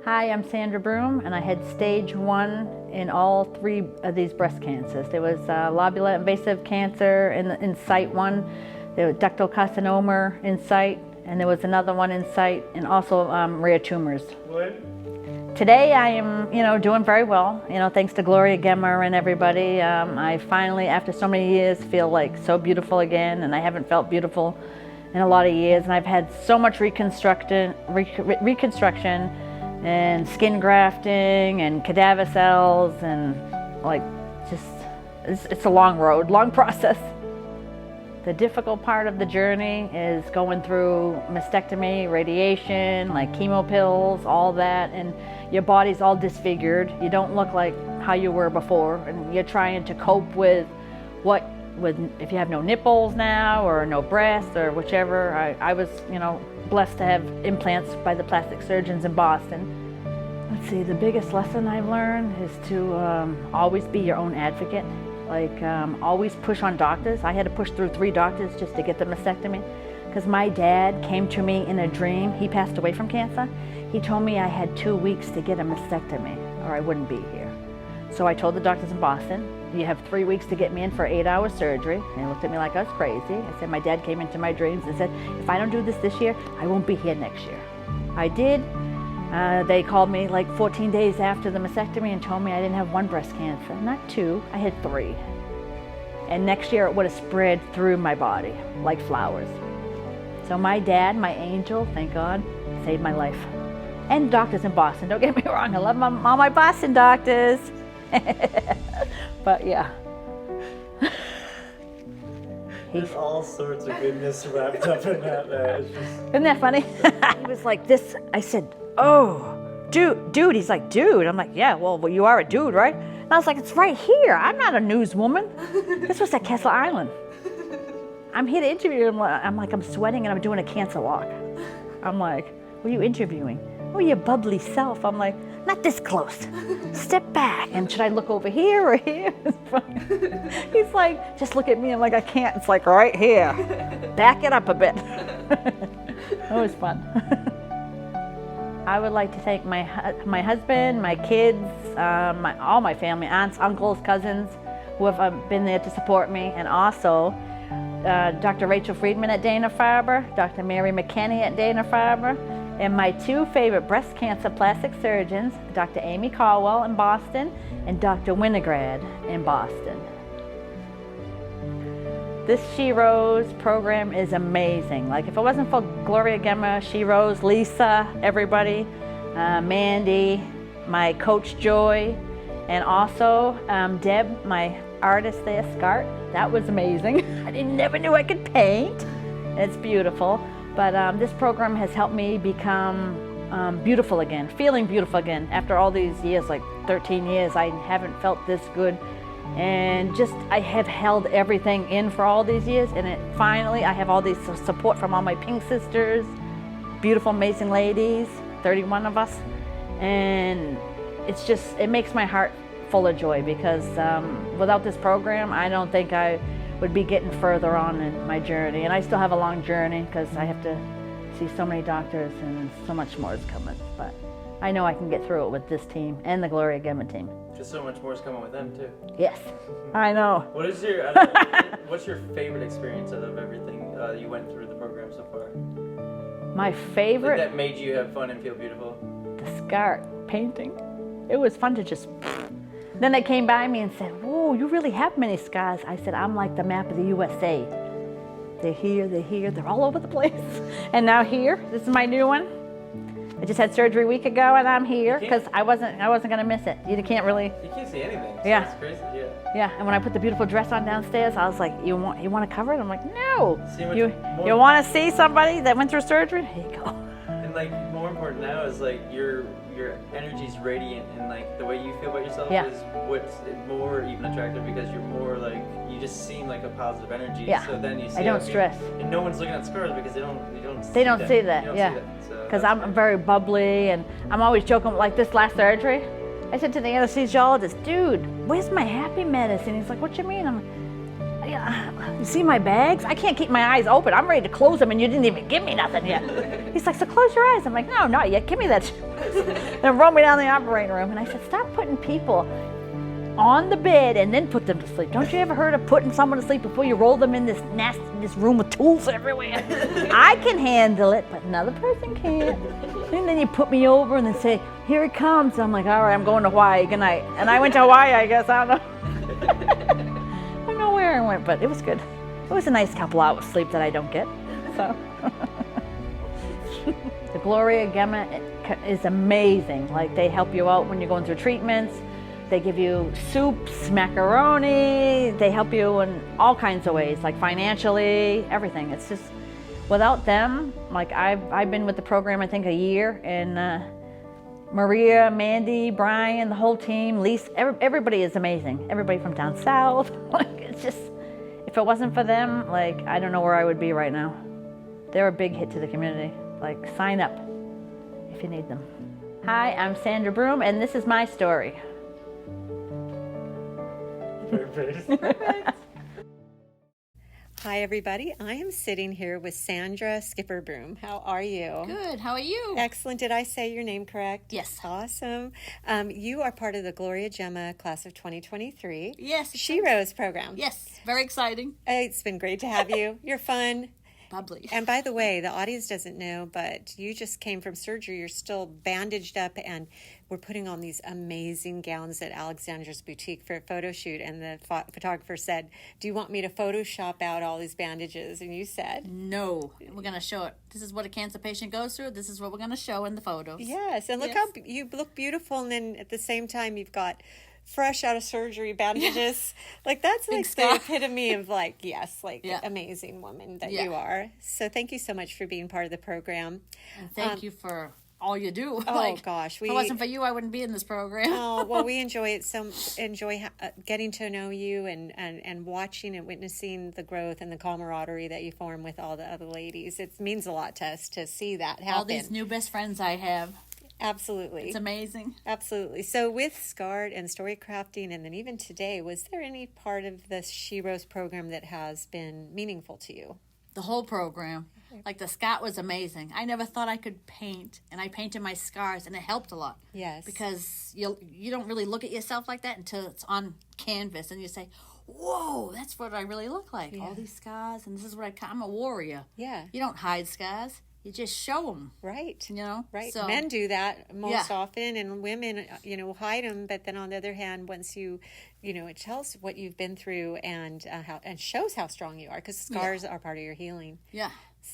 Hi, I'm Sandra Broome, and I had stage 1 in all 3 of these breast cancers. There was lobular invasive cancer in site 1, there was ductal carcinoma in site, and there was another one in site, and also rare tumors. What? Today I am, doing very well. Thanks to Gloria Gemmer and everybody. I finally, after so many years, feel like so beautiful again, and I haven't felt beautiful in a lot of years. And I've had so much reconstruction and skin grafting and cadaver cells, and it's a long road, long process. The difficult part of the journey is going through mastectomy, radiation, like chemo pills, all that, and your body's all disfigured. You don't look like how you were before, and you're trying to cope with if you have no nipples now or no breasts or whichever. I was, blessed to have implants by the plastic surgeons in Boston. Let's see, the biggest lesson I've learned is to always be your own advocate. Always push on doctors. I had to push through 3 doctors just to get the mastectomy, because my dad came to me in a dream. He passed away from cancer. He told me I had 2 weeks to get a mastectomy or I wouldn't be here. So I told the doctors in Boston, you have 3 weeks to get me in for 8-hour surgery. And they looked at me like I was crazy. I said, my dad came into my dreams and said, if I don't do this year, I won't be here next year. I did. They called me like 14 days after the mastectomy and told me I didn't have 1 breast cancer, not 2, I had 3. And next year it would have spread through my body like flowers. So my dad, my angel, thank God, saved my life. And doctors in Boston, don't get me wrong, I love all my Boston doctors. But yeah. There's all sorts of goodness wrapped up in that. Isn't that funny? He was like this. I said, oh, dude. He's like, dude. I'm like, yeah, well, you are a dude, right? And I was like, it's right here. I'm not a newswoman. This was at Kessler Island. I'm here to interview him. I'm sweating and I'm doing a cancer walk. I'm like, what are you interviewing? Oh, your bubbly self. I'm like, not this close. Step back. And should I look over here or here? He's like, just look at me. I'm like, I can't. It's like right here. Back it up a bit. It was fun. I would like to thank my husband, my kids, all my family, aunts, uncles, cousins, who have been there to support me, and also Dr. Rachel Friedman at Dana-Farber, Dr. Mary McKinney at Dana-Farber, and my 2 favorite breast cancer plastic surgeons, Dr. Amy Caldwell in Boston and Dr. Winograd in Boston. This She Rose program is amazing. Like, if it wasn't for Gloria Gemmer, She Rose, Lisa, everybody, Mandy, my coach Joy, and also Deb, my artist there, Scart. That was amazing. I never knew I could paint. It's beautiful. But this program has helped me become beautiful again, feeling beautiful again. After all these years, like 13 years, I haven't felt this good. And I have held everything in for all these years, and finally I have all this support from all my pink sisters, beautiful, amazing ladies, 31 of us. And it makes my heart full of joy, because without this program, I don't think I would be getting further on in my journey. And I still have a long journey, because I have to see so many doctors and so much more is coming. But I know I can get through it with this team and the Gloria Gemmer team. Just so much more is coming with them too. Yes, I know. What's your favorite experience out of everything you went through the program so far? My favorite? That made you have fun and feel beautiful? The scar painting. It was fun to just... Then they came by me and said, whoa, you really have many scars. I said, I'm like the map of the USA. They're here, they're all over the place. And now here, this is my new one. I just had surgery a week ago, and I'm here because I wasn't gonna miss it. You can't see anything. So yeah. It's crazy. Yeah. And when I put the beautiful dress on downstairs, I was like, you want to cover it? I'm like, no. You want to see somebody that went through surgery? Here you go. And like, more important now is like your energy's radiant, and like the way you feel about yourself is what's more even attractive, because you're more like, you just seem like a positive energy. Yeah. So then you see, I don't stress. And no one's looking at scars because they don't see that. Yeah. Because I'm very bubbly, and I'm always joking. Like this last surgery, I said to the anesthesiologist, dude, where's my happy medicine? He's like, what you mean? I'm like, you see my bags? I can't keep my eyes open. I'm ready to close them and you didn't even give me nothing yet. He's like, so close your eyes. I'm like, no, not yet. Give me that. Then roll me down the operating room. And I said, stop putting people on the bed and then put them to sleep. Don't you ever heard of putting someone to sleep before you roll them in this room with tools everywhere? I can handle it, but another person can't. And then you put me over and then say, here it comes. I'm like, all right, I'm going to Hawaii. Good night. And I went to Hawaii, I guess. I don't know. I don't know where I went, but it was good. It was a nice couple hours sleep that I don't get. So the Gloria Gemma is amazing. Like, they help you out when you're going through treatments. They give you soups, macaroni. They help you in all kinds of ways, like financially, everything. It's just, without them, like I've been with the program, I think, a year, and Maria, Mandy, Brian, the whole team, Lisa, everybody is amazing. Everybody from down south. Like, it's just, if it wasn't for them, like, I don't know where I would be right now. They're a big hit to the community. Like, sign up if you need them. Hi, I'm Sandra Broome, and this is my story. Perfect. Hi, everybody. I am sitting here with Sandra Skippar-Broome. How are you? Good. How are you? Excellent. Did I say your name correct? Yes. Awesome. You are part of the Gloria Gemma class of 2023. Yes. She Rose program. Yes. Very exciting. It's been great to have you. You're fun. Bubbly. And by the way, the audience doesn't know, but you just came from surgery. You're still bandaged up, and we're putting on these amazing gowns at Alexandra's Boutique for a photo shoot. And the photographer said, do you want me to Photoshop out all these bandages? And you said, no. We're going to show it. This is what a cancer patient goes through. This is what we're going to show in the photos. yes. And look how you look beautiful. And then at the same time, you've got fresh out of surgery bandages. Like, that's like the epitome of like, yes, like amazing woman that you are. So thank you so much for being part of the program. And thank you for all you do. Oh gosh, if it wasn't for you, I wouldn't be in this program. Oh well, we enjoy it. Getting to know you and watching and witnessing the growth and the camaraderie that you form with all the other ladies. It means a lot to us to see that happen. All these new best friends I have. Absolutely. It's amazing. Absolutely. So with SCART and story crafting, and then even today, was there any part of the She Rose program that has been meaningful to you? The whole program. Like, the Scott was amazing. I never thought I could paint, and I painted my scars, and it helped a lot. Yes. Because you don't really look at yourself like that until it's on canvas, and you say, whoa, that's what I really look like. Yeah. All these scars, and this is what I'm a warrior. Yeah. You don't hide scars. You just show them. Right. You know? Right. So, men do that most often, and women, hide them. But then on the other hand, once it tells what you've been through and shows how strong you are, because scars are part of your healing. Yeah.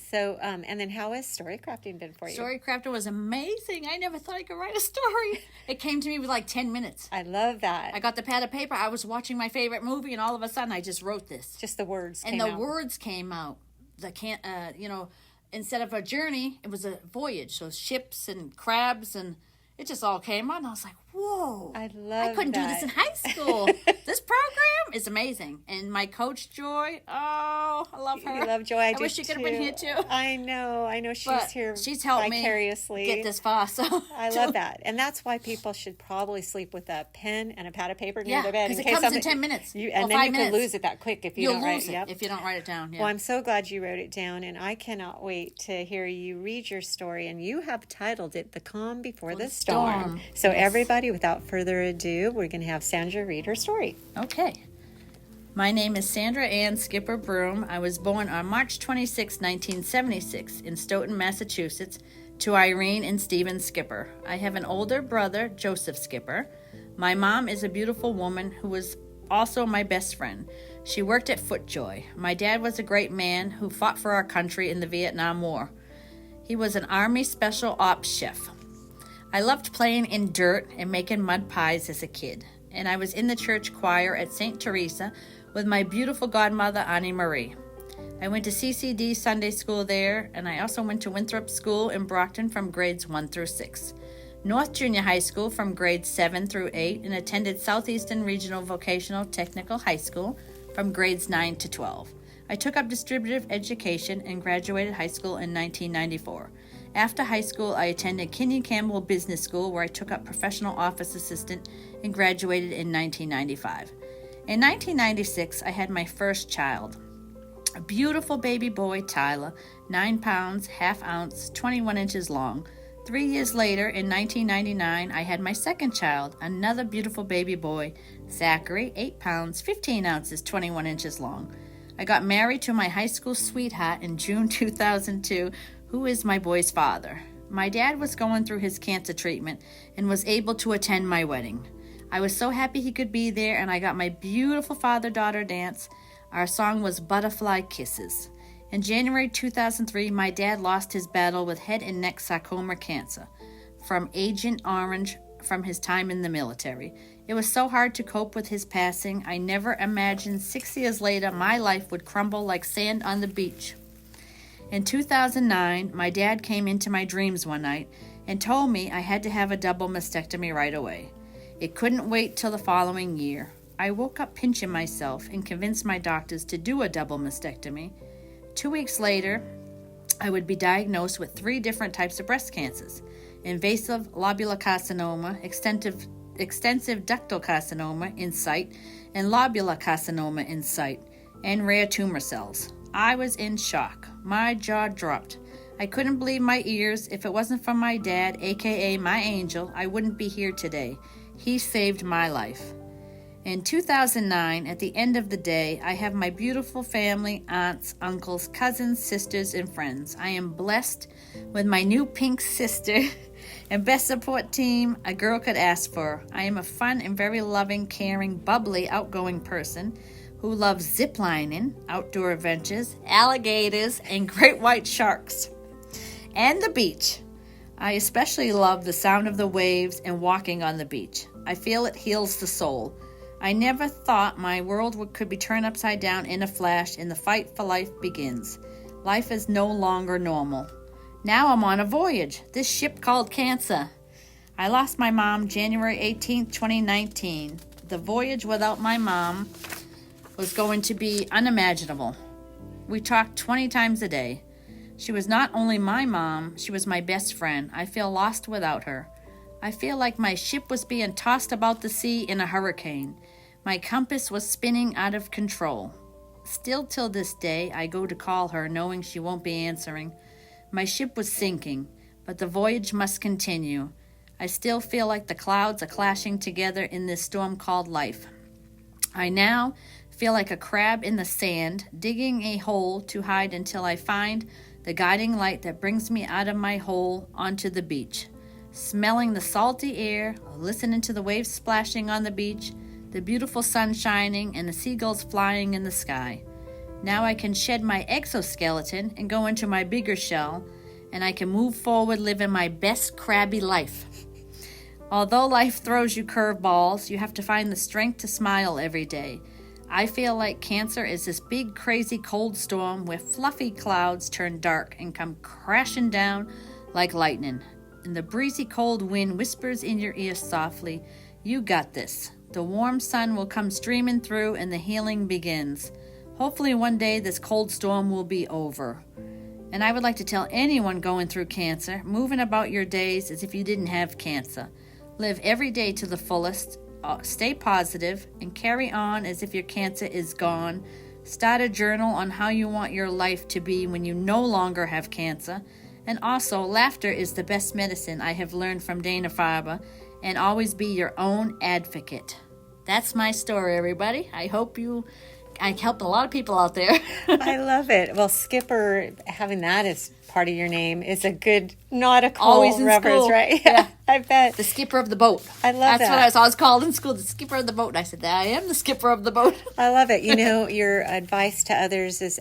So, and then how has story crafting been for you? Story crafting was amazing. I never thought I could write a story. It came to me with like 10 minutes. I love that. I got the pad of paper. I was watching my favorite movie, and all of a sudden, I just wrote this. Just the words came out. And the words came out. Instead of a journey, it was a voyage. So ships and crabs, and it just all came out. And I was like, whoa. I love I couldn't that. do this in high school. This program is amazing. And my coach, Joy, I love her. You love Joy. I wish she could have been here, too. I know she's here she's helped vicariously. Me get this far. So I love that. And that's why people should probably sleep with a pen and a pad of paper near their bed. Because it comes in 10 minutes. And then you can lose it that quick if you don't write it. If you don't write it down. Yeah. Well, I'm so glad you wrote it down, and I cannot wait to hear you read your story. And you have titled it The Calm Before the Storm. So everybody, without further ado, we're going to have Sandra read her story. Okay. My name is Sandra Ann Skippar-Broome. I was born on March 26, 1976 in Stoughton, Massachusetts, to Irene and Stephen Skippar. I have an older brother, Joseph Skippar. My mom is a beautiful woman who was also my best friend. She worked at FootJoy. My dad was a great man who fought for our country in the Vietnam War. He was an Army Special Ops chef. I loved playing in dirt and making mud pies as a kid, and I was in the church choir at St. Theresa with my beautiful godmother, Auntie Marie. I went to CCD Sunday school there, and I also went to Winthrop School in Brockton from grades 1 through 6, North Junior High School from grades 7 through 8, and attended Southeastern Regional Vocational Technical High School from grades 9 to 12. I took up Distributive Education and graduated high school in 1994. After high school, I attended Kinyon Campbell Business School, where I took up Professional Office Assistant and graduated in 1995. In 1996, I had my first child, a beautiful baby boy, Tyler, 9 pounds, ½ ounce, 21 inches long. 3 years later, in 1999, I had my second child, another beautiful baby boy, Zachary, 8 pounds, 15 ounces, 21 inches long. I got married to my high school sweetheart in June 2002, who is my boy's father. My dad was going through his cancer treatment and was able to attend my wedding. I was so happy he could be there, and I got my beautiful father-daughter dance. Our song was Butterfly Kisses. In January 2003, my dad lost his battle with head and neck sarcoma cancer from Agent Orange from his time in the military. It was so hard to cope with his passing. I never imagined 6 years later my life would crumble like sand on the beach. In 2009, my dad came into my dreams one night and told me I had to have a double mastectomy right away. It couldn't wait till the following year. I woke up pinching myself and convinced my doctors to do a double mastectomy. 2 weeks later, I would be diagnosed with 3 different types of breast cancers: invasive lobular carcinoma, extensive ductal carcinoma in sight, and lobular carcinoma in sight, and rare tumor cells. I was in shock. My jaw dropped. I couldn't believe my ears. If it wasn't for my dad, aka my angel, I wouldn't be here today. He saved my life. In 2009, at the end of the day, I have my beautiful family, aunts, uncles, cousins, sisters, and friends. I am blessed with my new pink sister and best support team a girl could ask for. I am a fun and very loving, caring, bubbly, outgoing person who loves ziplining, outdoor adventures, alligators, and great white sharks, and the beach. I especially love the sound of the waves and walking on the beach. I feel it heals the soul. I never thought my world could be turned upside down in a flash, and the fight for life begins. Life is no longer normal. Now I'm on a voyage, this ship called cancer. I lost my mom January 18, 2019. The voyage without my mom was going to be unimaginable. We talked 20 times a day. She was not only my mom, she was my best friend. I feel lost without her. I feel like my ship was being tossed about the sea in a hurricane. My compass was spinning out of control. Still till this day, I go to call her knowing she won't be answering. My ship was sinking, but the voyage must continue. I still feel like the clouds are clashing together in this storm called life. I now feel like a crab in the sand, digging a hole to hide until I find the guiding light that brings me out of my hole onto the beach. Smelling the salty air, listening to the waves splashing on the beach, the beautiful sun shining, and the seagulls flying in the sky. Now I can shed my exoskeleton and go into my bigger shell, and I can move forward living my best crabby life. Although life throws you curveballs, you have to find the strength to smile every day. I feel like cancer is this big, crazy cold storm where fluffy clouds turn dark and come crashing down like lightning. And the breezy cold wind whispers in your ear softly, "You got this." The warm sun will come streaming through and the healing begins. Hopefully one day this cold storm will be over. And I would like to tell anyone going through cancer, moving about your days as if you didn't have cancer. Live every day to the fullest, stay positive, and carry on as if your cancer is gone. Start a journal on how you want your life to be when you no longer have cancer. And also, laughter is the best medicine I have learned from Dana-Farber, and always be your own advocate. That's my story, everybody. I helped a lot of people out there. I love it. Well, Skippar, having that as part of your name is a good nautical Always in reference, school. right? Yeah. I bet. The skipper of the boat. I love That's that. what I was always called in school, the skipper of the boat. And I said, I am the skipper of the boat. I love it. You know, your advice to others is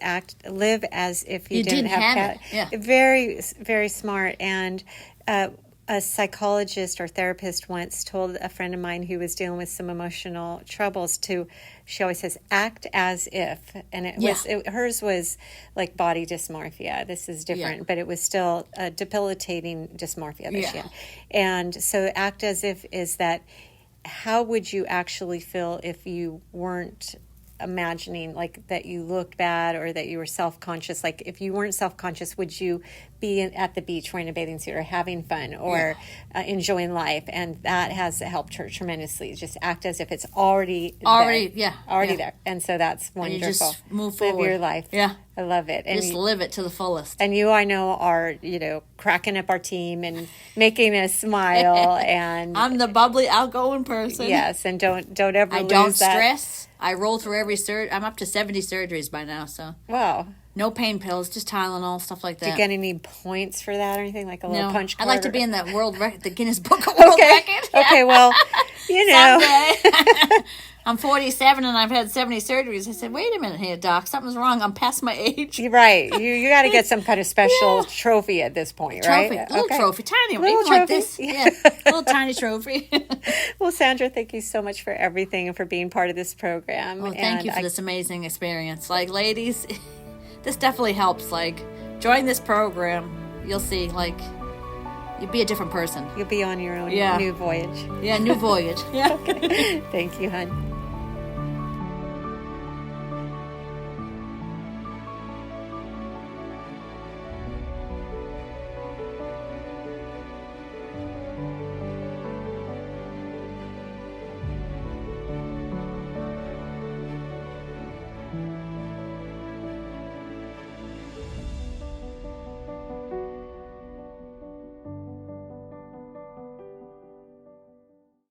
live as if you didn't have it. Yeah. Very, very smart. And a psychologist or therapist once told a friend of mine who was dealing with some emotional troubles she always says, act as if. And hers was like body dysmorphia. This is different, but it was still a debilitating dysmorphia that she had. And so act as if is that, how would you actually feel if you weren't imagining like that you looked bad or that you were self-conscious. Like if you weren't self-conscious, would you be at the beach wearing a bathing suit or having fun or enjoying life? And that has helped her tremendously. Just act as if it's already there. And so that's wonderful. And you just move Live forward. your life. Yeah. I love it. And Just live it to the fullest. and you, I know, are, cracking up our team and making us smile. And I'm the bubbly, outgoing person. yes, and don't ever I lose don't that. stress. I roll through every I'm up to 70 surgeries by now, so Wow. no pain pills, just Tylenol, stuff like that. Do you get any points for that or anything? Like a little No, punch I'd card? like to be in that world record, the Guinness Book of World Okay. Record. Okay, well, Someday. I'm 47 and I've had 70 surgeries. I said, wait a minute here, doc, something's wrong. I'm past my age. You're right. You got to get some kind of special trophy at this point, Trophy, right? little trophy, tiny one, Little even like trophy. this. Yeah, little tiny trophy. Well, Sandra, thank you so much for everything and for being part of this program. Well, thank you for And this amazing experience. Like, ladies, this definitely helps. Like, join this program. You'll see, like, you'll be a different person. You'll be on your own Yeah. new voyage. Yeah, new voyage. Yeah. Thank you, hon.